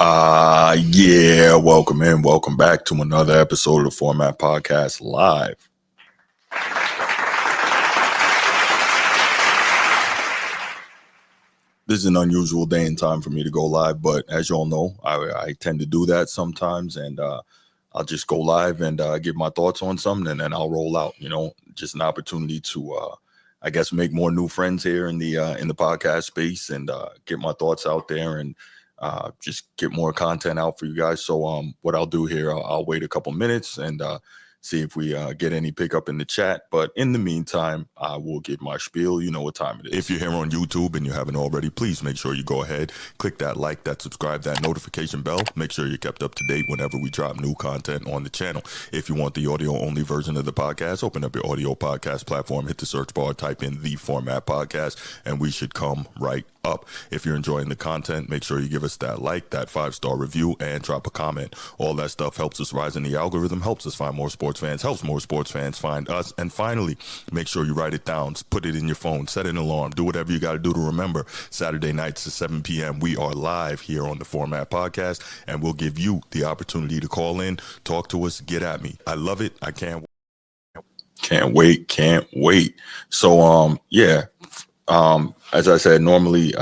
Yeah, welcome in. Welcome back to another episode of the Format Podcast Live. This is an unusual day and time for me to go live, but as you all know, I tend to do that sometimes, and I'll just go live and give my thoughts on something, and then I'll roll out. Just an opportunity to, I guess, make more new friends here in the podcast space, and get my thoughts out there, and just get more content out for you guys. So what I'll do here, I'll wait a couple minutes and see if we get any pickup in the chat. But in the meantime, I will give my spiel. You know what time it is. If you're here on YouTube and you haven't already, please make sure you go ahead, click that like, that subscribe, that notification bell. Make sure you're kept up to date whenever we drop new content on the channel. If you want the audio only version of the podcast, open up your audio podcast platform, hit the search bar, type in The Format Podcast, and we should come right up. If you're enjoying the content, make sure you give us that like, that 5-star review, and drop a comment. All that stuff helps us rise in the algorithm, helps us find more sports fans, helps more sports fans find us. And finally, make sure you write it down, put it in your phone, set an alarm, do whatever you got to do to remember. Saturday nights at 7 p.m. we are live here on the Format Podcast, and we'll give you the opportunity to call in, talk to us, get at me. I love it. I can't wait. So as I said, normally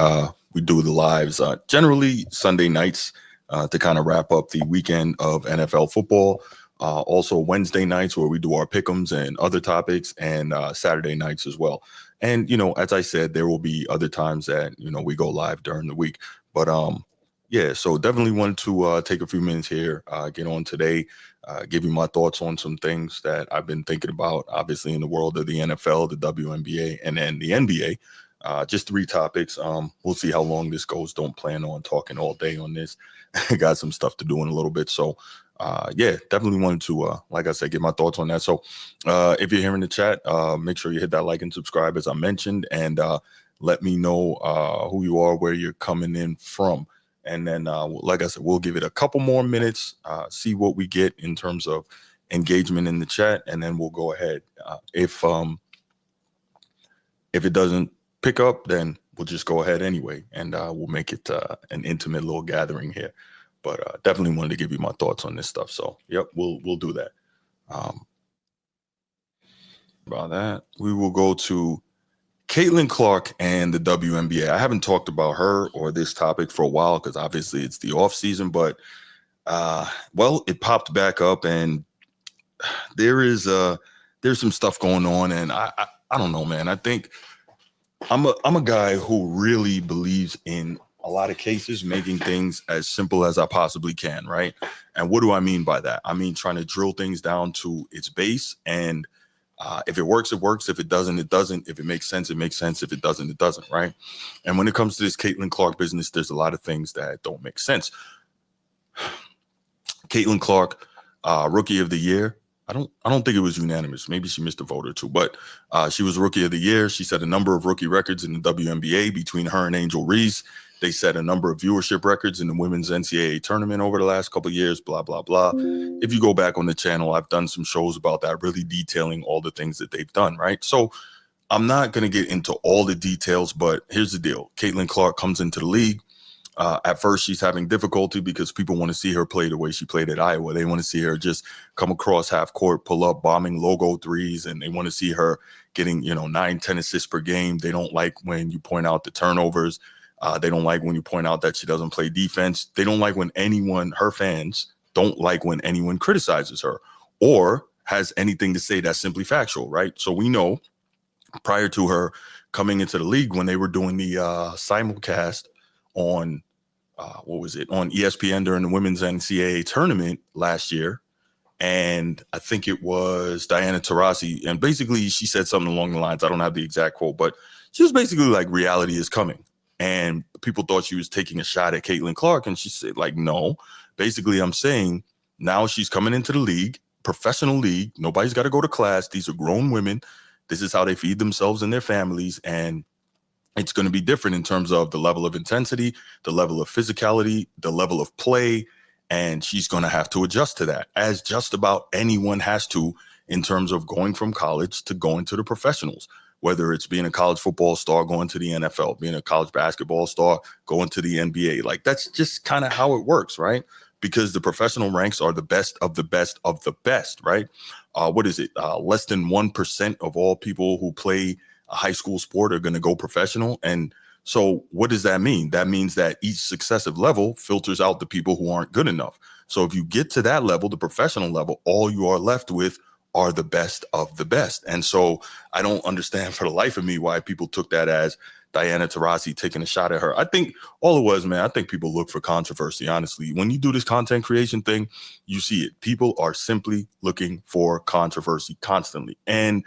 we do the lives generally Sunday nights to kind of wrap up the weekend of NFL football. Also Wednesday nights where we do our pick'ems and other topics, and Saturday nights as well. And, as I said, there will be other times that, we go live during the week. But so definitely wanted to take a few minutes here, get on today, give you my thoughts on some things that I've been thinking about, obviously in the world of the NFL, the WNBA, and then the NBA. Just 3 topics. We'll see how long this goes. Don't plan on talking all day on this. Got some stuff to do in a little bit. So, definitely wanted to, like I said, get my thoughts on that. So, if you're here in the chat, make sure you hit that like and subscribe, as I mentioned, and let me know who you are, where you're coming in from. And then, like I said, we'll give it a couple more minutes, see what we get in terms of engagement in the chat, and then we'll go ahead. If it doesn't pick up, then we'll just go ahead anyway, and we'll make it an intimate little gathering here. But definitely wanted to give you my thoughts on this stuff. So yep, we'll do that. About that, we will go to Caitlin Clark and the WNBA. I haven't talked about her or this topic for a while because obviously it's the off season, but it popped back up, and there's some stuff going on, and I don't know, man. I think I'm a guy who really believes in a lot of cases making things as simple as I possibly can, right? And what do I mean by that? I mean trying to drill things down to its base, and if it works, it works. If it doesn't, it doesn't. If it makes sense, it makes sense. If it doesn't, it doesn't, right? And when it comes to this Caitlin Clark business, there's a lot of things that don't make sense. Caitlin Clark, Rookie of the Year. I don't think it was unanimous. Maybe she missed a vote or two, but she was Rookie of the Year. She set a number of rookie records in the WNBA between her and Angel Reese. They set a number of viewership records in the women's NCAA tournament over the last couple of years, blah, blah, blah. If you go back on the channel, I've done some shows about that, really detailing all the things that they've done, right? So I'm not going to get into all the details, but here's the deal. Caitlin Clark comes into the league. At first, she's having difficulty because people want to see her play the way she played at Iowa. They want to see her just come across half court, pull up, bombing logo threes, and they want to see her getting, 9, 10 assists per game. They don't like when you point out the turnovers. They don't like when you point out that she doesn't play defense. They don't like when her fans don't like when anyone criticizes her or has anything to say that's simply factual, right? So we know prior to her coming into the league, when they were doing the simulcast on on ESPN during the women's NCAA tournament last year. And I think it was Diana Taurasi. And basically she said something along the lines, I don't have the exact quote, but she was basically like, reality is coming. And people thought she was taking a shot at Caitlin Clark. And she said, like, no, basically I'm saying now she's coming into the league, professional league. Nobody's got to go to class. These are grown women. This is how they feed themselves and their families. And it's going to be different in terms of the level of intensity, the level of physicality, the level of play, and she's going to have to adjust to that, as just about anyone has to in terms of going from college to going to the professionals. whether it's being a college football star, going to the NFL, being a college basketball star, going to the NBA. Like, that's just kind of how it works, right? Because the professional ranks are the best of the best of the best, right? What is it? Less than 1% of all people who play a high school sport are going to go professional. And so what does that mean? That means that each successive level filters out the people who aren't good enough. So if you get to that level, the professional level, all you are left with are the best of the best. And so I don't understand for the life of me why people took that as Diana Taurasi taking a shot at her. I think all it was, man, I think people look for controversy, honestly. When you do this content creation thing, you see it. People are simply looking for controversy constantly. And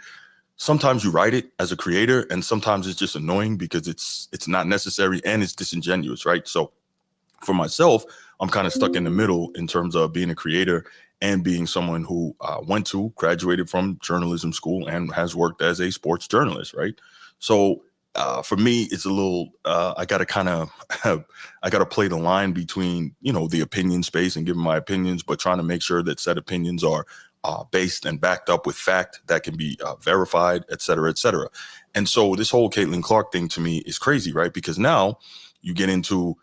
sometimes you write it as a creator, and sometimes it's just annoying because it's not necessary and it's disingenuous, right? So for myself, I'm kind of stuck in the middle in terms of being a creator and being someone who graduated from journalism school and has worked as a sports journalist, right? So for me, it's a little, I got to kind of I got to play the line between, the opinion space and giving my opinions, but trying to make sure that said opinions are based and backed up with fact that can be verified, et cetera, et cetera. And so this whole Caitlin Clark thing to me is crazy, right? Because now you get into,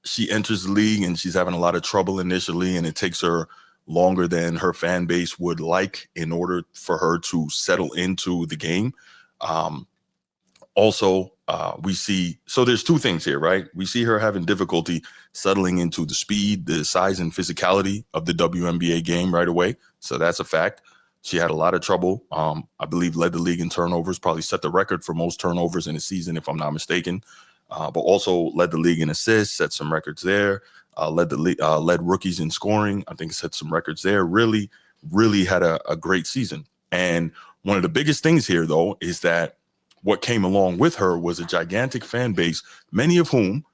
she enters the league and she's having a lot of trouble initially, and it takes her longer than her fan base would like in order for her to settle into the game. We see, so there's two things here, right? We see her having difficulty settling into the speed, the size and physicality of the WNBA game right away. So that's a fact. She had a lot of trouble. I believe led the league in turnovers, probably set the record for most turnovers in a season, if I'm not mistaken. But also led the league in assists, set some records there. Led rookies in scoring. I think set some records there. Really, really had a great season. And one of the biggest things here, though, is that what came along with her was a gigantic fan base, many of whom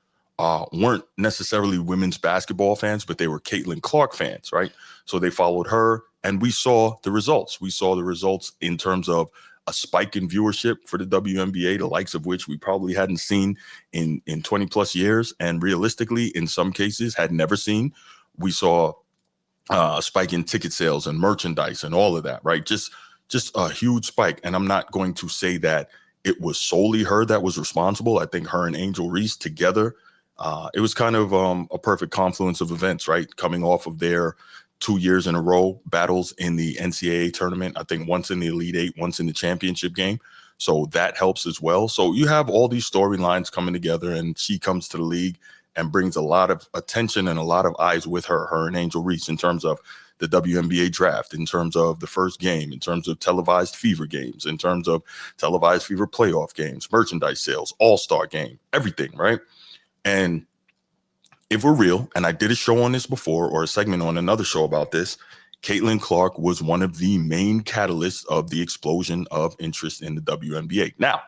weren't necessarily women's basketball fans, but they were Caitlin Clark fans, right? So they followed her, and we saw the results. We saw the results in terms of a spike in viewership for the WNBA, the likes of which we probably hadn't seen in 20 plus years, and realistically, in some cases, had never seen. We saw a spike in ticket sales and merchandise and all of that, right? Just a huge spike. And I'm not going to say that it was solely her that was responsible. I think her and Angel Reese together, it was kind of a perfect confluence of events, right? Coming off of their 2 years in a row battles in the NCAA tournament. I think once in the Elite Eight, once in the championship game. So that helps as well. So you have all these storylines coming together, and she comes to the league and brings a lot of attention and a lot of eyes with her and Angel Reese, in terms of the WNBA draft, in terms of the first game, in terms of televised Fever games, in terms of televised Fever playoff games, merchandise sales, all-star game, everything, right? And if we're real, and I did a show on this before, or a segment on another show about this, Caitlin Clark was one of the main catalysts of the explosion of interest in the WNBA. Now,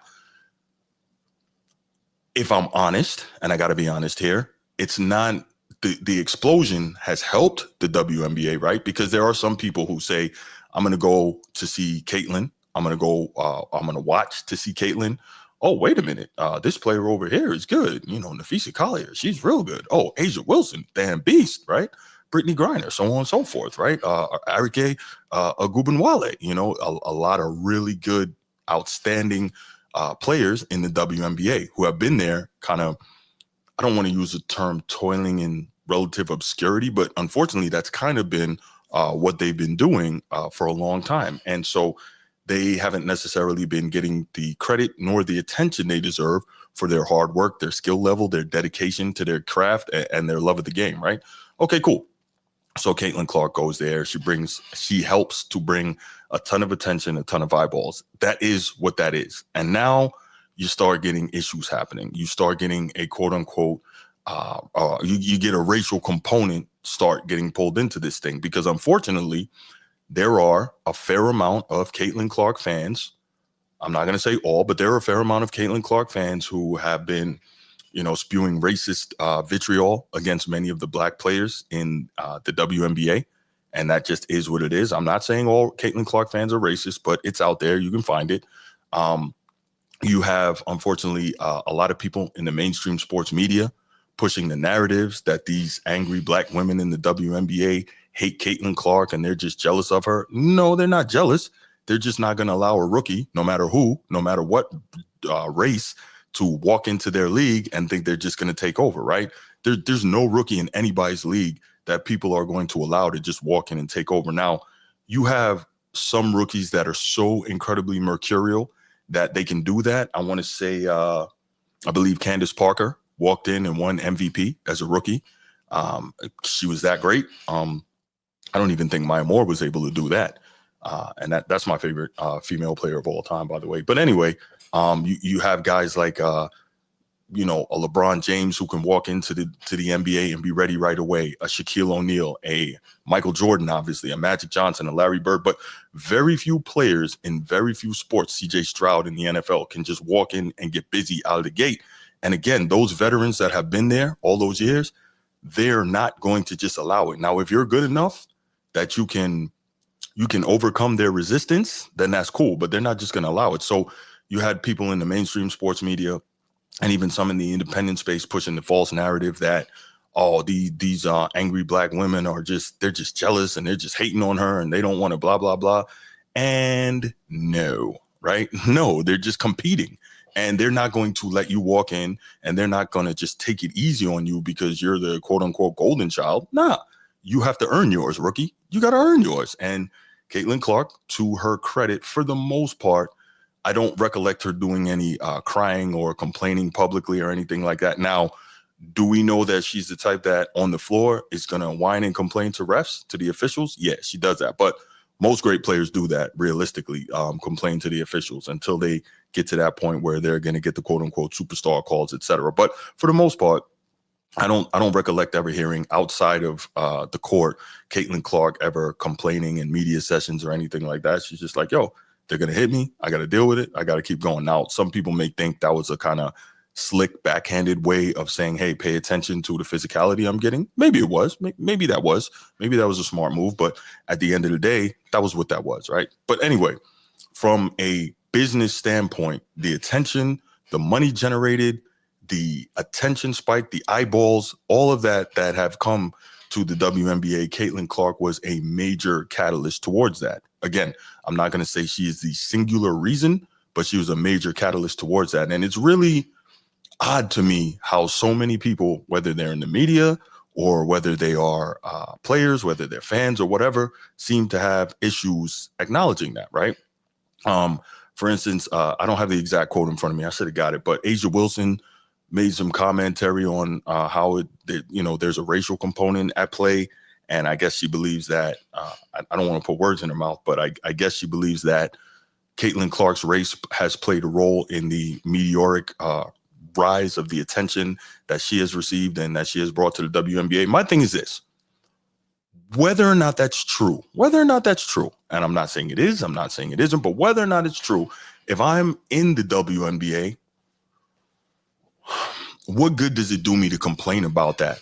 if I'm honest, and I got to be honest here, it's not, the explosion has helped the WNBA, right? Because there are some people who say, I'm going to go to see Caitlin. I'm going to watch to see Caitlin. Oh, wait a minute. This player over here is good. Nafisa Collier, she's real good. Oh, Asia Wilson, damn beast, right? Brittany Griner, so on and so forth, right? Arike Ogunbowale, a lot of really good, outstanding players in the WNBA who have been there kind of, I don't want to use the term toiling in relative obscurity, but unfortunately that's kind of been what they've been doing for a long time. And so they haven't necessarily been getting the credit nor the attention they deserve for their hard work, their skill level, their dedication to their craft, and their love of the game, right? Okay, cool. So Caitlin Clark goes there. She helps to bring a ton of attention, a ton of eyeballs. That is what that is. And now you start getting issues happening. You start getting a quote unquote, you get a racial component start getting pulled into this thing, because unfortunately, there are a fair amount of Caitlin Clark fans. I'm not going to say all, but there are a fair amount of Caitlin Clark fans who have been, spewing racist vitriol against many of the black players in the WNBA. And that just is what it is. I'm not saying all Caitlin Clark fans are racist, but it's out there. You can find it. You have, unfortunately, a lot of people in the mainstream sports media pushing the narratives that these angry black women in the WNBA hate Caitlin Clark and they're just jealous of her. No, they're not jealous. They're just not going to allow a rookie, no matter who, no matter what race, to walk into their league and think they're just going to take over, right? There's no rookie in anybody's league that people are going to allow to just walk in and take over. Now, you have some rookies that are so incredibly mercurial that they can do that. I want to say, I believe Candace Parker walked in and won MVP as a rookie. She was that great. I don't even think Maya Moore was able to do that. And that's my favorite female player of all time, by the way. But anyway, you have guys like a LeBron James who can walk into the NBA and be ready right away, a Shaquille O'Neal, a Michael Jordan, obviously, a Magic Johnson, a Larry Bird, but very few players in very few sports, CJ Stroud in the NFL, can just walk in and get busy out of the gate. And again, those veterans that have been there all those years, they're not going to just allow it. Now, if you're good enough that you can overcome their resistance, then that's cool, but they're not just going to allow it. So you had people in the mainstream sports media and even some in the independent space pushing the false narrative that, these angry black women they're just jealous and they're just hating on her and they don't want to blah, blah, blah. And no, right? No, they're just competing and they're not going to let you walk in and they're not going to just take it easy on you because you're the quote unquote golden child. Nah, you have to earn yours, rookie. You got to earn yours. And Caitlin Clark, to her credit, for the most part, I don't recollect her doing any crying or complaining publicly or anything like that. Now, do we know that she's the type that on the floor is going to whine and complain to refs, to the officials? Yeah, she does that. But most great players do that realistically, complain to the officials until they get to that point where they're going to get the quote unquote superstar calls, etc. But for the most part, I don't recollect ever hearing outside of the court Caitlin Clark ever complaining in media sessions or anything like that. She's just like, yo, they're going to hit me. I got to deal with it. I got to keep going. Now, some people may think that was a kind of slick, backhanded way of saying, hey, pay attention to the physicality I'm getting. Maybe it was. Maybe that was. Maybe that was a smart move. But at the end of the day, that was what that was, right? But anyway, from a business standpoint, the attention, the money generated, the attention spike, the eyeballs, all of that have come to the WNBA, Caitlin Clark was a major catalyst towards that. Again, I'm not going to say she is the singular reason, but she was a major catalyst towards that. And it's really odd to me how so many people, whether they're in the media or whether they are players, whether they're fans or whatever, seem to have issues acknowledging that, right? For instance, I don't have the exact quote in front of me. I should have got it, but Asia Wilson made some commentary on how there's a racial component at play. And I guess she believes that, I don't want to put words in her mouth, but I guess she believes that Caitlin Clark's race has played a role in the meteoric rise of the attention that she has received and that she has brought to the WNBA. My thing is this: whether or not that's true, and I'm not saying it is, I'm not saying it isn't, but whether or not it's true, if I'm in the WNBA, what good does it do me to complain about that?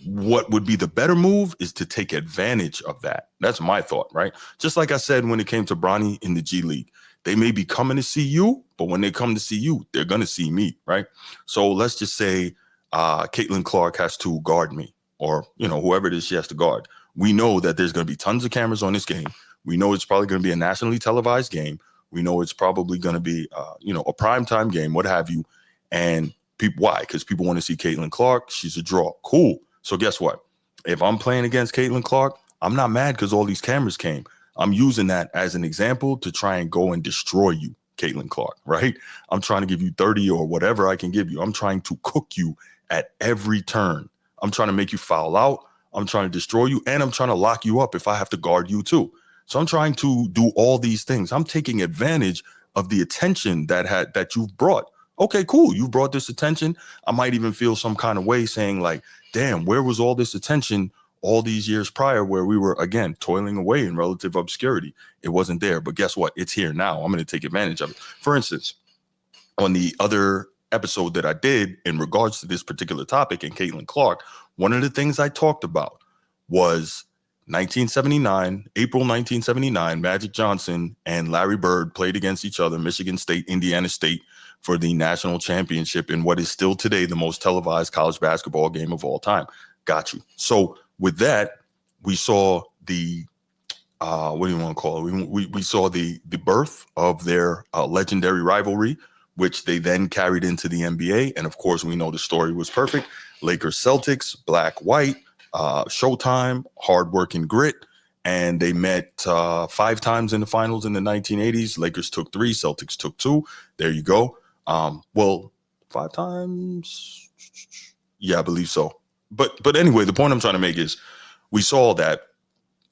What would be the better move is to take advantage of that. That's my thought, right? Just like I said, when it came to Bronny in the G League, they may be coming to see you, but when they come to see you, they're going to see me, right? So let's just say Caitlin Clark has to guard me, or, whoever it is she has to guard. We know that there's going to be tons of cameras on this game. We know it's probably going to be a nationally televised game. We know it's probably going to be, a primetime game, what have you. And why? Because people want to see Caitlin Clark. She's a draw. Cool. So guess what? If I'm playing against Caitlin Clark, I'm not mad because all these cameras came. I'm using that as an example to try and go and destroy you, Caitlin Clark, right? I'm trying to give you 30 or whatever I can give you. I'm trying to cook you at every turn. I'm trying to make you foul out. I'm trying to destroy you, and I'm trying to lock you up if I have to guard you too. So I'm trying to do all these things. I'm taking advantage of the attention that you've brought. Okay, cool. You've brought this attention. I might even feel some kind of way saying like, damn, where was all this attention all these years prior where we were, again, toiling away in relative obscurity? It wasn't there. But guess what? It's here now. I'm going to take advantage of it. For instance, on the other episode that I did in regards to this particular topic and Caitlin Clark, one of the things I talked about was 1979, April 1979, Magic Johnson and Larry Bird played against each other, Michigan State, Indiana State, for the national championship in what is still today the most televised college basketball game of all time. Got you. So with that, we saw the what do you want to call it? We saw the birth of their legendary rivalry, which they then carried into the NBA. And of course, we know the story was perfect. Lakers Celtics, black white, Showtime, hard work and grit. And they met 5 times in the finals in the 1980s. Lakers took 3, Celtics took 2. There you go. Well, 5 times. Yeah, I believe so. But anyway, the point I'm trying to make is we saw that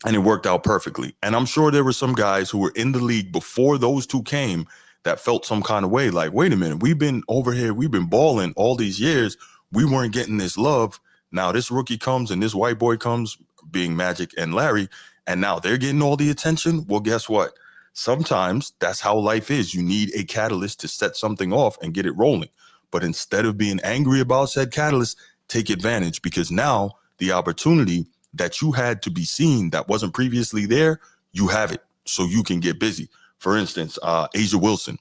and it worked out perfectly. And I'm sure there were some guys who were in the league before those two came that felt some kind of way, like, wait a minute, we've been over here, we've been balling all these years. We weren't getting this love. Now this rookie comes and this white boy comes, being Magic and Larry, and now they're getting all the attention. Well, guess what? Sometimes that's how life is. You need a catalyst to set something off and get it rolling. But instead of being angry about said catalyst, take advantage, because now the opportunity that you had to be seen that wasn't previously there, you have it, so you can get busy. For instance, A'ja Wilson,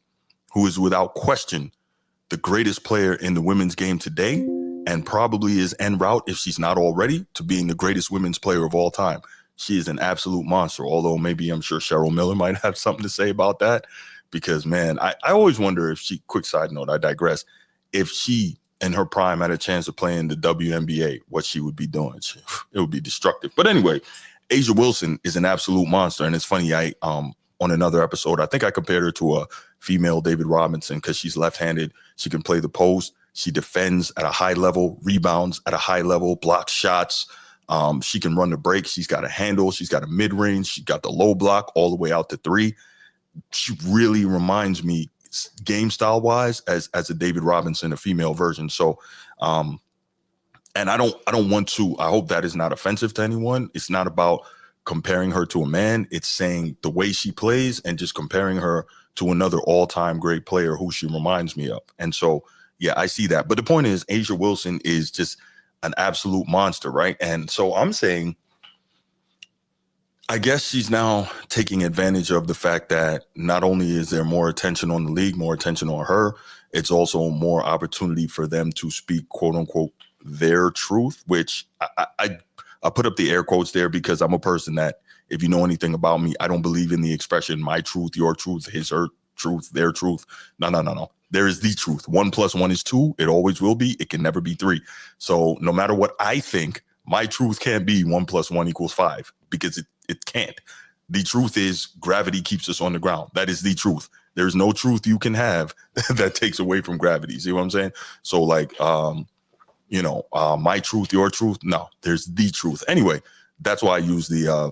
who is without question the greatest player in the women's game today, and probably is en route, if she's not already, to being the greatest women's player of all time. She is an absolute monster, although maybe I'm sure Cheryl Miller might have something to say about that, because, man, I always wonder if she, quick side note, I digress, if she in her prime had a chance of playing the WNBA, what she would be doing. It would be destructive. But anyway, A'ja Wilson is an absolute monster. And it's funny, on another episode, I think I compared her to a female David Robinson because she's left-handed. She can play the post. She defends at a high level, rebounds at a high level, blocks shots. She can run the break. She's got a handle. She's got a mid-range. She's got the low block all the way out to 3. She really reminds me game style wise as a David Robinson, a female version. So, and I don't want to, I hope that is not offensive to anyone. It's not about comparing her to a man. It's saying the way she plays and just comparing her to another all-time great player who she reminds me of. And so, yeah, I see that. But the point is, A'ja Wilson is just an absolute monster, right? And so I'm saying, I guess she's now taking advantage of the fact that not only is there more attention on the league, more attention on her, it's also more opportunity for them to speak, quote unquote, their truth, which I put up the air quotes there because I'm a person that, if you know anything about me, I don't believe in the expression my truth, your truth, his, her truth, their truth. No. There is the truth. 1 + 1 is 2. It always will be. It can never be 3. So no matter what I think, my truth can't be 1 + 1 = 5 because it can't. The truth is gravity keeps us on the ground. That is the truth. There's no truth you can have that takes away from gravity. See what I'm saying? So like, my truth, your truth. No, there's the truth. Anyway, that's why I use the,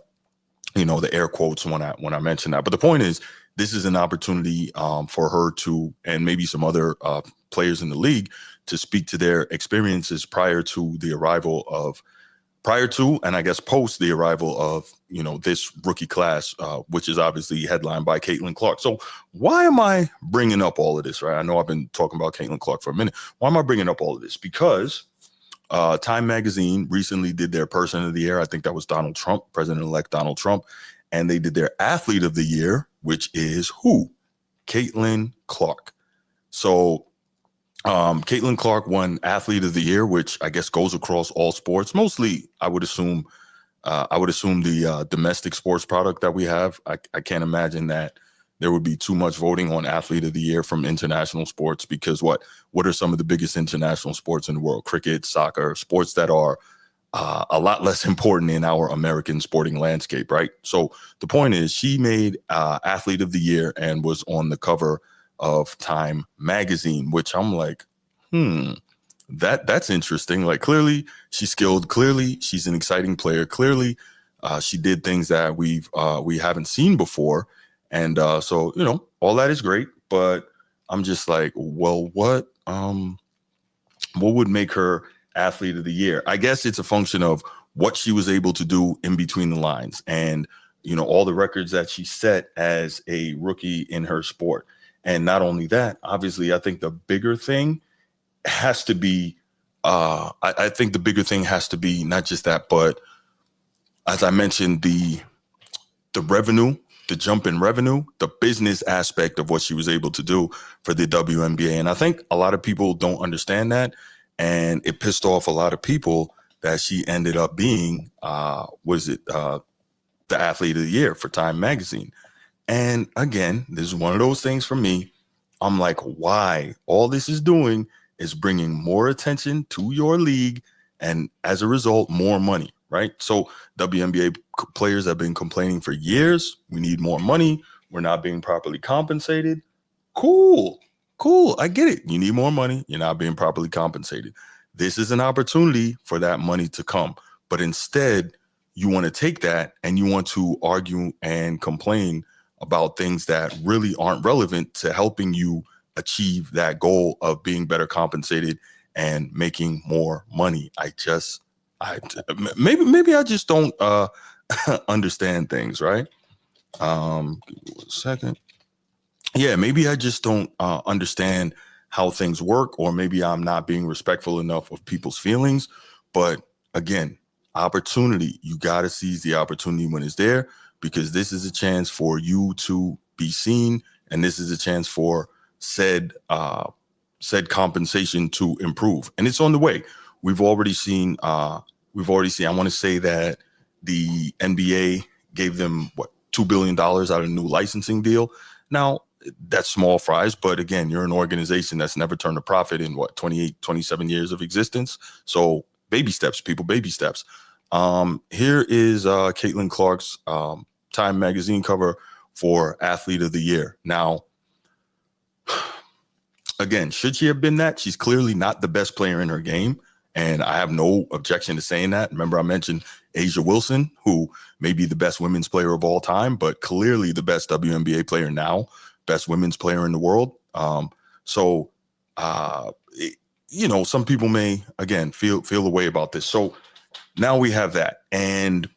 the air quotes when I mention that. But the point is, this is an opportunity for her to, and maybe some other players in the league, to speak to their experiences prior to and I guess post the arrival of, this rookie class, which is obviously headlined by Caitlin Clark. So why am I bringing up all of this, right? I know I've been talking about Caitlin Clark for a minute. Why am I bringing up all of this? Because Time Magazine recently did their Person of the Year. I think that was Donald Trump, President-elect Donald Trump. And they did their Athlete of the Year, which is who? Caitlin Clark. So Caitlin Clark won Athlete of the Year, which I guess goes across all sports. Mostly, I would assume the domestic sports product that we have. I can't imagine that there would be too much voting on Athlete of the Year from international sports, because what are some of the biggest international sports in the world? Cricket, soccer, sports that are a lot less important in our American sporting landscape, right? So the point is, she made Athlete of the Year and was on the cover of Time Magazine, which I'm like, that's interesting. Like, clearly she's skilled. Clearly she's an exciting player. Clearly she did things that we haven't seen before. And so, all that is great, but I'm just like, well, what would make her Athlete of the Year? I guess it's a function of what she was able to do in between the lines and, all the records that she set as a rookie in her sport. And not only that, obviously, I think the bigger thing has to be, I think the bigger thing has to be not just that, but as I mentioned, the revenue, the jump in revenue, the business aspect of what she was able to do for the WNBA. And I think a lot of people don't understand that. And it pissed off a lot of people that she ended up being, the athlete of the year for Time Magazine. And again, this is one of those things for me. I'm like, why? All this is doing is bringing more attention to your league, and as a result, more money, right? So WNBA players have been complaining for years. We need more money. We're not being properly compensated. Cool. I get it. You need more money. You're not being properly compensated. This is an opportunity for that money to come. But instead, you want to take that and you want to argue and complain about things that really aren't relevant to helping you achieve that goal of being better compensated and making more money. Maybe I just don't understand things, right? Give me 1 second. Yeah, maybe I just don't understand how things work, or maybe I'm not being respectful enough of people's feelings. But again, opportunity, you got to seize the opportunity when it's there, because this is a chance for you to be seen, and this is a chance for said compensation to improve, and it's on the way. We've already seen. I want to say that the NBA gave them $2 billion out of a new licensing deal. Now, that's small fries, but again, you're an organization that's never turned a profit in 27 years of existence. So baby steps, people, baby steps. Here is Caitlin Clark's Time Magazine cover for Athlete of the Year. Now, again, should she have been that? She's clearly not the best player in her game, and I have no objection to saying that. Remember, I mentioned Asia Wilson, who may be the best women's player of all time, but clearly the best WNBA player now, best women's player in the world. Some people may, again, feel a way about this. So now we have that. And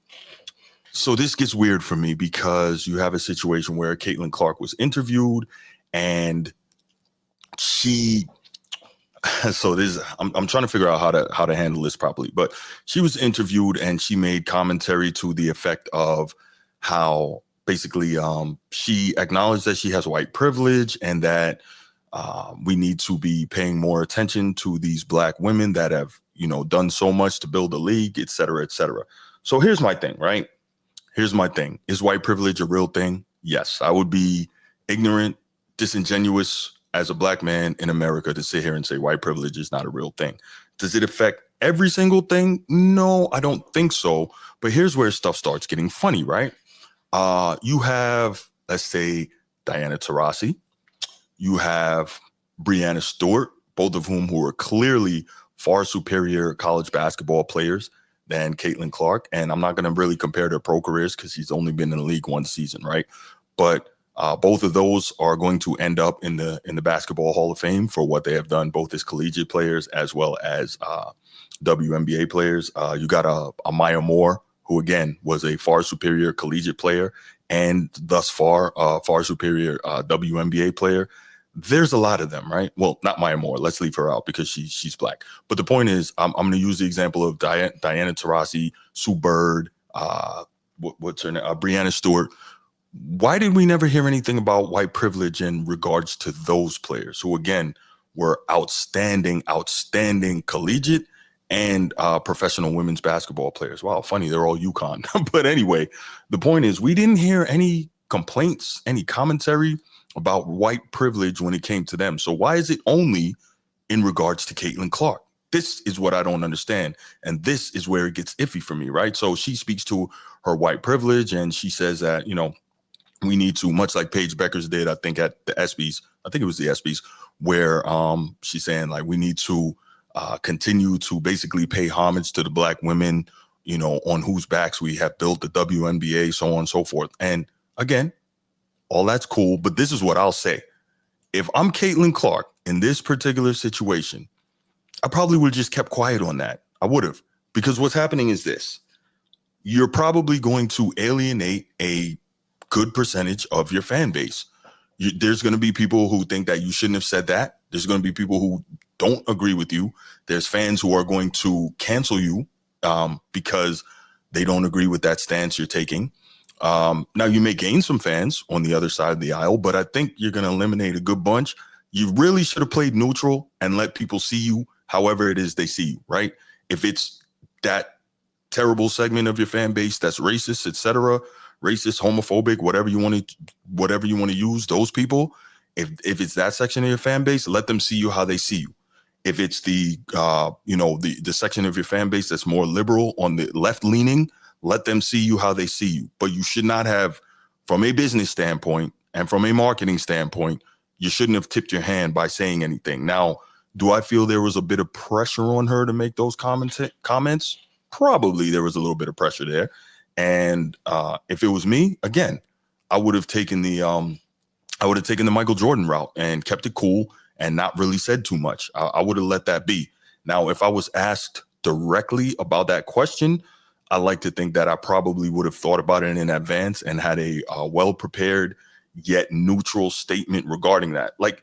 so this gets weird for me, because you have a situation where Caitlin Clark was interviewed, and I'm trying to figure out how to handle this properly, but she was interviewed and she made commentary to the effect of how basically she acknowledged that she has white privilege, and that we need to be paying more attention to these Black women that have, done so much to build a league, et cetera, et cetera. So here's my thing, right? Here's my thing. Is white privilege a real thing? Yes. I would be ignorant, disingenuous as a Black man in America to sit here and say white privilege is not a real thing. Does it affect every single thing? No, I don't think so. But here's where stuff starts getting funny, right? You have, let's say, Diana Taurasi. You have Breanna Stewart, both of who are clearly far superior college basketball players than Caitlin Clark. And I'm not going to really compare their pro careers, because she's only been in the league one season, right? But both of those are going to end up in the Basketball Hall of Fame for what they have done, both as collegiate players as well as WNBA players. You got a Maya Moore, who again was a far superior collegiate player and thus far far superior WNBA player. There's a lot of them, right? Well, not Maya Moore. Let's leave her out because she's Black. But the point is, I'm going to use the example of Diana Taurasi, Sue Bird, what's her name, Breanna Stewart. Why did we never hear anything about white privilege in regards to those players who, again, were outstanding collegiate and professional women's basketball players? Wow, funny, they're all UConn. But anyway, the point is, we didn't hear any complaints, any commentary about white privilege when it came to them. So why is it only in regards to Caitlin Clark? This is what I don't understand. And this is where it gets iffy for me, right? So she speaks to her white privilege, and she says that, we need to, much like Paige Beckers did, I think at the ESPYs, I think it was the ESPYs, where she's saying, like, we need to continue to basically pay homage to the Black women, on whose backs we have built the WNBA, so on and so forth. And again, all that's cool, but this is what I'll say. If I'm Caitlin Clark in this particular situation, I probably would have just kept quiet on that. I would have, because what's happening is this. You're probably going to alienate a good percentage of your fan base. There's going to be people who think that you shouldn't have said that. There's going to be people who don't agree with you. There's fans who are going to cancel you because they don't agree with that stance you're taking. Now, you may gain some fans on the other side of the aisle, but I think you're going to eliminate a good bunch. You really should have played neutral and let people see you however it is they see you, right? If it's that terrible segment of your fan base that's racist, etc., racist, homophobic, whatever you want to use, those people, if it's that section of your fan base, let them see you how they see you. If it's the the section of your fan base that's more liberal, on the left leaning, let them see you how they see you. But you should not have, from a business standpoint and from a marketing standpoint, you shouldn't have tipped your hand by saying anything. Now, do I feel there was a bit of pressure on her to make those comments? Probably there was a little bit of pressure there. And if it was me, again, I would have taken the Michael Jordan route and kept it cool and not really said too much. I would have let that be. Now, if I was asked directly about that question, I like to think that I probably would have thought about it in advance and had a well-prepared yet neutral statement regarding that. Like,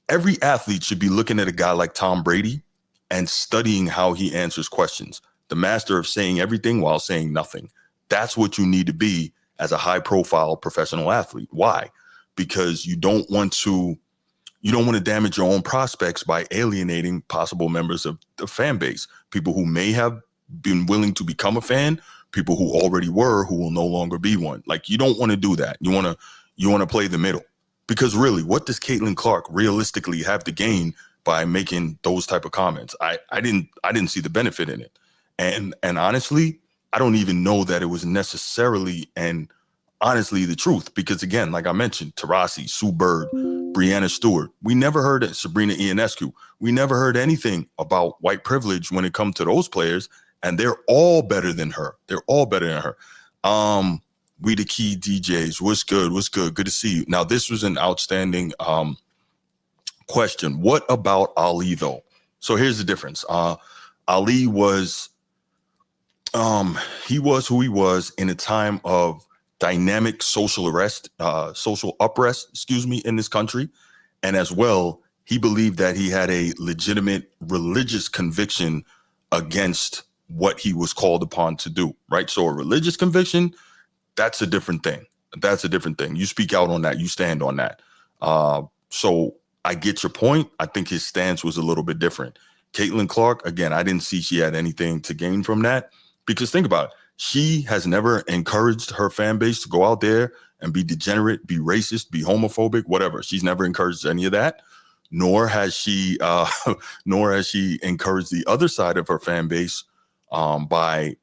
every athlete should be looking at a guy like Tom Brady and studying how he answers questions. The master of saying everything while saying nothing. That's what you need to be as a high-profile professional athlete. Why? Because you don't want to damage your own prospects by alienating possible members of the fan base, people who may have been willing to become a fan, people who already were, who will no longer be one. Like, you don't want to do that. You want to play the middle, because really, what does Caitlin Clark realistically have to gain by making those type of comments? I didn't see the benefit in it. And honestly, I don't even know that it was necessarily and honestly the truth, because again, like I mentioned, Taurasi, Sue Bird, Breanna Stewart, we never heard it. Sabrina Ionescu, we never heard anything about white privilege when it comes to those players, and they're all better than her. We the key DJs, what's good? Good to see you. Now, this was an outstanding question. What about Ali though? So here's the difference. Ali was he was who he was in a time of dynamic social unrest, in this country. And as well, he believed that he had a legitimate religious conviction against what he was called upon to do, right? So a religious conviction, that's a different thing. You speak out on that. You stand on that. So I get your point. I think his stance was a little bit different. Caitlin Clark, again, I didn't see she had anything to gain from that, because think about it. She has never encouraged her fan base to go out there and be degenerate, be racist, be homophobic, whatever. She's never encouraged any of that, nor has she encouraged the other side of her fan base by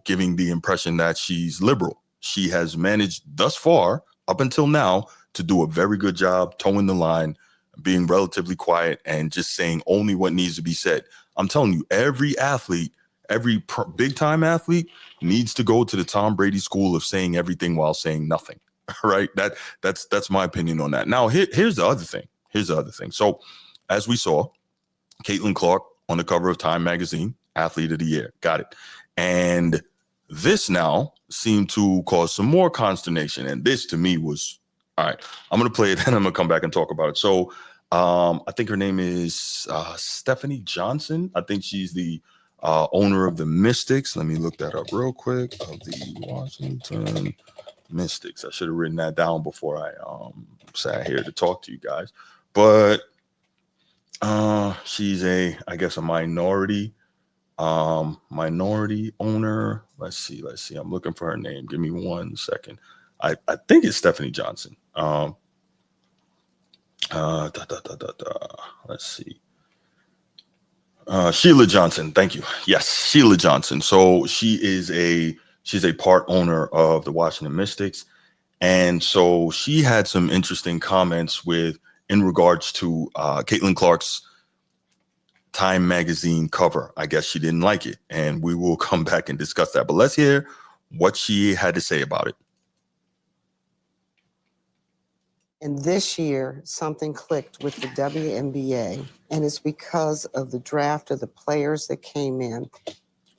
giving the impression that she's liberal. She has managed thus far, up until now, to do a very good job towing the line, being relatively quiet, and just saying only what needs to be said. I'm telling you, every athlete, every big-time athlete needs to go to the Tom Brady school of saying everything while saying nothing, right? That's my opinion on that. Now, here's the other thing. So, as we saw, Caitlin Clark on the cover of Time magazine, Athlete of the Year. Got it. And this now seemed to cause some more consternation. And this, to me, was, all right, I'm going to play it, and I'm going to come back and talk about it. So, I think her name is Stephanie Johnson. I think she's the owner of the Mystics. Let me look that up real quick. Of the Washington Mystics. I should have written that down before I sat here to talk to you guys. But she's a minority owner. Let's see. I'm looking for her name. Give me 1 second. I think it's Stephanie Johnson. Let's see. Sheila Johnson. Thank you. Yes, Sheila Johnson. So she's a part owner of the Washington Mystics. And so she had some interesting comments in regards to Caitlin Clark's Time magazine cover. I guess she didn't like it, and we will come back and discuss that. But let's hear what she had to say about it. And this year, something clicked with the WNBA, and it's because of the draft of the players that came in.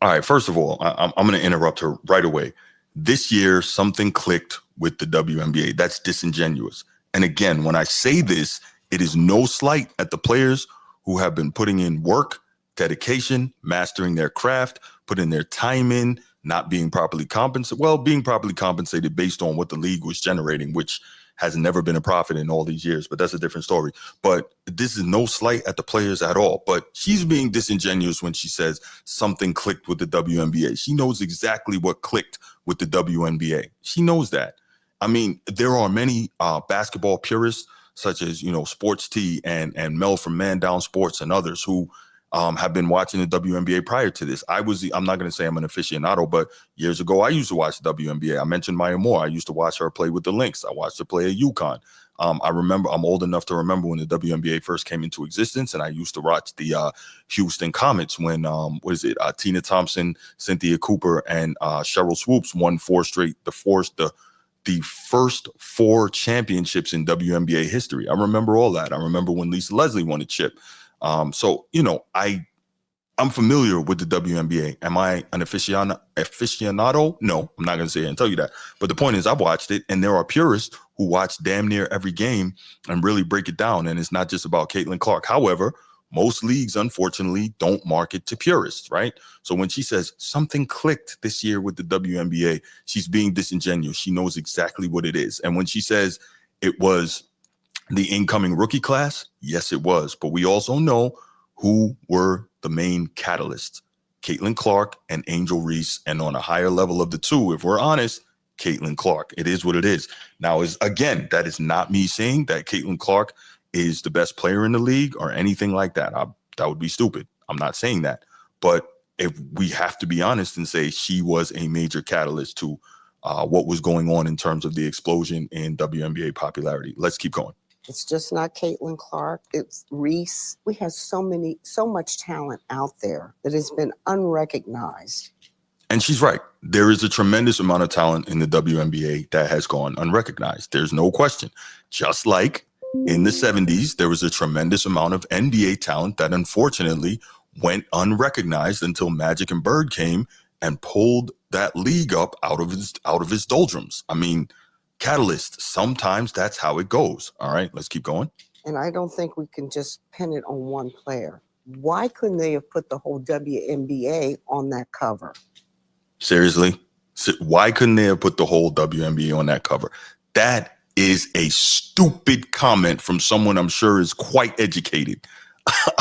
All right, first of all, I'm going to interrupt her right away. This year, something clicked with the WNBA. That's disingenuous. And again, when I say this, it is no slight at the players who have been putting in work, dedication, mastering their craft, putting their time in, not being properly compensated. Well, being properly compensated based on what the league was generating, which has never been a profit in all these years, but that's a different story. But this is no slight at the players at all. But she's being disingenuous when she says something clicked with the WNBA. She knows exactly what clicked with the WNBA. She knows that. I mean, there are many basketball purists, such as, Sports T and Mel from Man Down Sports and others who have been watching the WNBA prior to this. I'm not going to say I'm an aficionado, but years ago, I used to watch the WNBA. I mentioned Maya Moore. I used to watch her play with the Lynx. I watched her play at UConn. I remember, I'm old enough to remember when the WNBA first came into existence, and I used to watch the Houston Comets when, Tina Thompson, Cynthia Cooper, and Cheryl Swoops won the first 4 championships in WNBA history. I remember all that. I remember when Lisa Leslie won a chip. So, I'm familiar with the WNBA. Am I an aficionado? No, I'm not going to say it and tell you that. But the point is, I've watched it, and there are purists who watch damn near every game and really break it down. And it's not just about Caitlin Clark. However, most leagues, unfortunately, don't market to purists, right? So when she says something clicked this year with the WNBA, she's being disingenuous. She knows exactly what it is. And when she says it was the incoming rookie class, yes, it was. But we also know who were the main catalysts: Caitlin Clark and Angel Reese. And on a higher level of the two, if we're honest, Caitlin Clark. It is what it is. Now, that is not me saying that Caitlin Clark is the best player in the league or anything like that. That would be stupid. I'm not saying that. But if we have to be honest and say she was a major catalyst to what was going on in terms of the explosion in WNBA popularity. Let's keep going. It's just not Caitlin Clark. It's Reese. We have so much talent out there that has been unrecognized. And she's right. There is a tremendous amount of talent in the WNBA that has gone unrecognized. There's no question. Just like in the 70s, there was a tremendous amount of NBA talent that unfortunately went unrecognized until Magic and Bird came and pulled that league up out of its doldrums. I mean, catalyst. Sometimes that's how it goes. All right, let's keep going. And I don't think we can just pin it on one player. Why couldn't they have put the whole WNBA on that cover? Seriously? Why couldn't they have put the whole WNBA on that cover? That is a stupid comment from someone I'm sure is quite educated.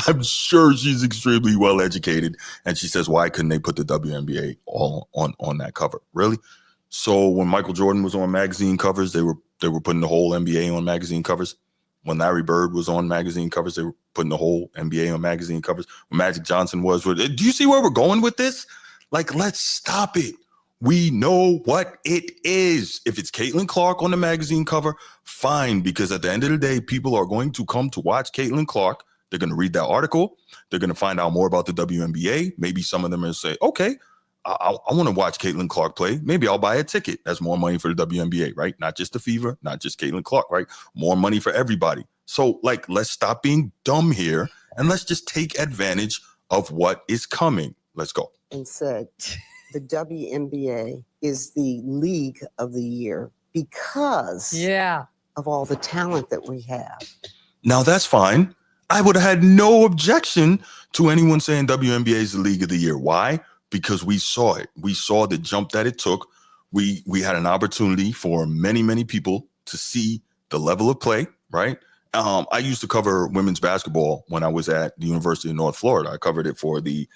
I'm sure she's extremely well educated. And she says, why couldn't they put the WNBA all on that cover? Really? So when Michael Jordan was on magazine covers, they were putting the whole NBA on magazine covers. When Larry Bird was on magazine covers, they were putting the whole NBA on magazine covers. When Magic Johnson was. Do you see where we're going with this? Like, let's stop it. We know what it is. If it's Caitlin Clark on the magazine cover, fine, because at the end of the day, people are going to come to watch Caitlin Clark. They're going to read that article. They're going to find out more about the WNBA. Maybe some of them will say, okay, I want to watch Caitlin Clark play. Maybe I'll buy a ticket. That's more money for the WNBA, right? Not just the Fever, not just Caitlin Clark, right? More money for everybody. So, let's stop being dumb here and let's just take advantage of what is coming. Let's go. And said the WNBA is the league of the year because of all the talent that we have. Now, that's fine. I would have had no objection to anyone saying WNBA is the league of the year. Why? Because we saw it. We saw the jump that it took. We had an opportunity for many, many people to see the level of play, right? I used to cover women's basketball when I was at the University of North Florida. I covered it for the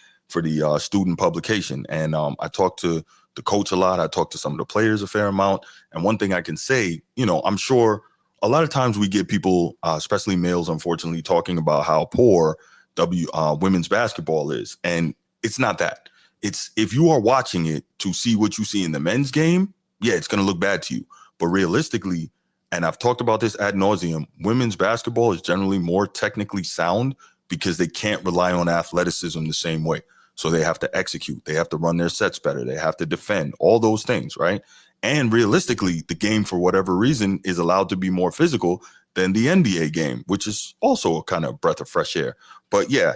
student publication. And I talked to the coach a lot. I talked to some of the players a fair amount. And one thing I can say, I'm sure a lot of times we get people, especially males, unfortunately, talking about how poor women's basketball is. And it's not that. It's if you are watching it to see what you see in the men's game, yeah, it's going to look bad to you. But realistically, and I've talked about this ad nauseum, women's basketball is generally more technically sound because they can't rely on athleticism the same way. So they have to execute. They have to run their sets better. They have to defend, all those things, right? And realistically, the game, for whatever reason, is allowed to be more physical than the NBA game, which is also a kind of breath of fresh air. But yeah,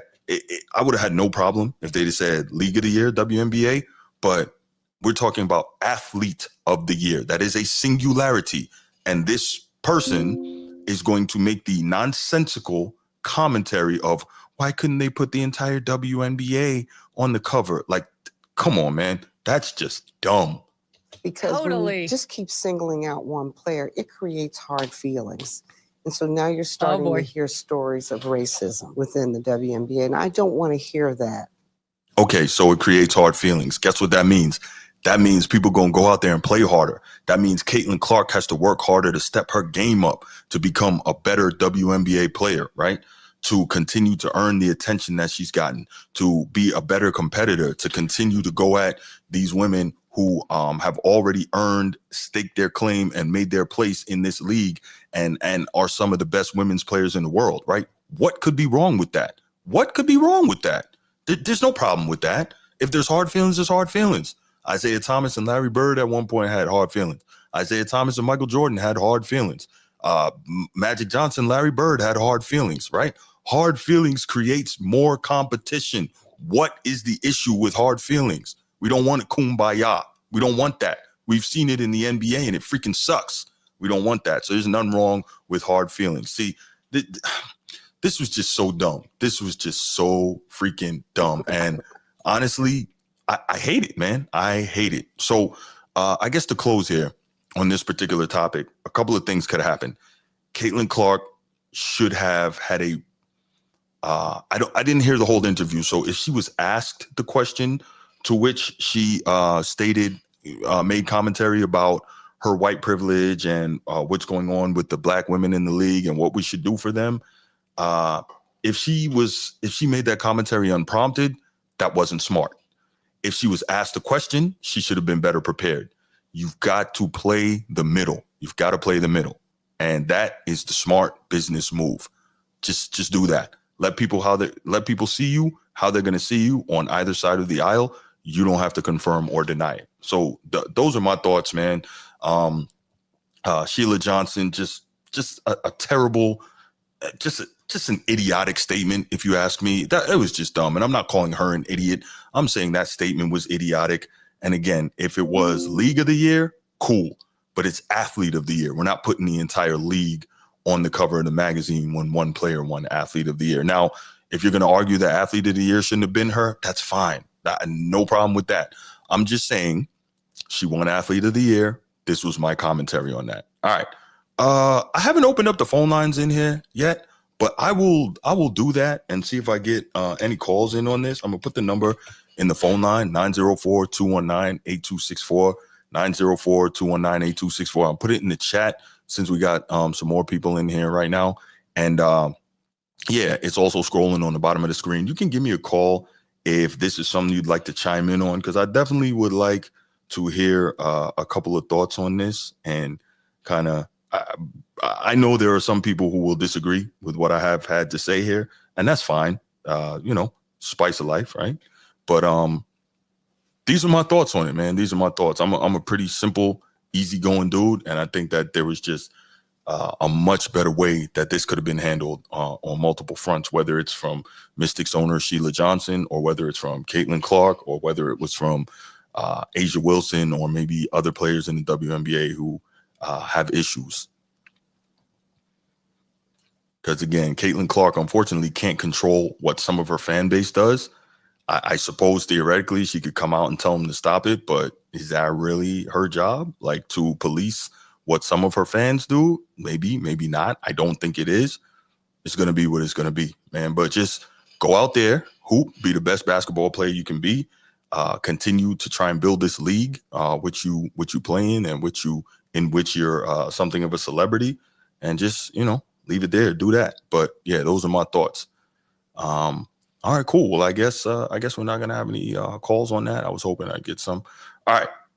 I would have had no problem if they'd have said League of the Year, WNBA, but we're talking about Athlete of the Year. That is a singularity. And this person is going to make the nonsensical commentary of why couldn't they put the entire WNBA on the cover? Like, come on, man. That's just dumb. Because when you Totally. just keep singling out one player, it creates hard feelings. And so now you're Oh, starting to boy. hear stories of racism within the WNBA. And I don't want to hear that. Okay, so it creates hard feelings. Guess what that means? That means people going to go out there and play harder. That means Caitlin Clark has to work harder to step her game up to become a better WNBA player, right? To continue to earn the attention that she's gotten, to be a better competitor, to continue to go at these women who have already earned, staked their claim, and made their place in this league, and are some of the best women's players in the world, right? What could be wrong with that? What could be wrong with that? There's no problem with that. If there's hard feelings, there's hard feelings. Isaiah Thomas and Larry Bird at one point had hard feelings. Isaiah Thomas and Michael Jordan had hard feelings. Magic Johnson, Larry Bird had hard feelings, right? Hard feelings creates more competition. What is the issue with hard feelings? We don't want a kumbaya. We don't want that. We've seen it in the NBA and it freaking sucks. We don't want that. So there's nothing wrong with hard feelings. See, this was just so dumb. This was just so freaking dumb. And honestly, I hate it, man. I hate it. So I guess to close here on this particular topic, a couple of things could happen. Caitlin Clark should have had a I didn't hear the whole interview. So if she was asked the question to which she made commentary about her white privilege and what's going on with the black women in the league and what we should do for them, if she made that commentary unprompted, that wasn't smart. If she was asked a question, she should have been better prepared. You've got to play the middle. You've got to play the middle. And that is the smart business move. Just do that. Let people see you how they're going to see you on either side of the aisle. You don't have to confirm or deny it. So those are my thoughts, man. Sheila Johnson, just a terrible, just an idiotic statement, if you ask me. That it was just dumb, and I'm not calling her an idiot. I'm saying that statement was idiotic. And again, if it was League of the Year, cool, but it's Athlete of the Year. We're not putting the entire league on the cover of the magazine when one player won Athlete of the Year. Now, if you're going to argue that Athlete of the Year shouldn't have been her, that's fine. No problem with that. I'm just saying she won Athlete of the Year. This was my commentary on that. All right. I haven't opened up the phone lines in here yet, but I will do that and see if I get any calls in on this. I'm going to put the number in the phone line, 904-219-8264, 904-219-8264. I'll put it in the chat since we got some more people in here right now. And yeah, it's also scrolling on the bottom of the screen. You can give me a call if this is something you'd like to chime in on, because I definitely would like to hear a couple of thoughts on this. And kind of, I know there are some people who will disagree with what I have had to say here, and that's fine. Spice of life, right? But these are my thoughts on it, man. These are my thoughts. I'm a pretty simple, easygoing dude, and I think that there was just a much better way that this could have been handled on multiple fronts, whether it's from Mystics owner Sheila Johnson, or whether it's from Caitlin Clark, or whether it was from Asia Wilson, or maybe other players in the WNBA who have issues. Because again, Caitlin Clark unfortunately can't control what some of her fan base does. I suppose theoretically she could come out and tell them to stop it, but is that really her job? Like, to police what some of her fans do? Maybe, maybe not. I don't think it is. It's going to be what it's going to be, man. But just go out there, hoop, be the best basketball player you can be. Continue to try and build this league, which you play in, and in which you're something of a celebrity, and just leave it there. Do that. But yeah, those are my thoughts. All right, cool. Well, I guess we're not gonna have any calls on that. I was hoping I'd get some. All right.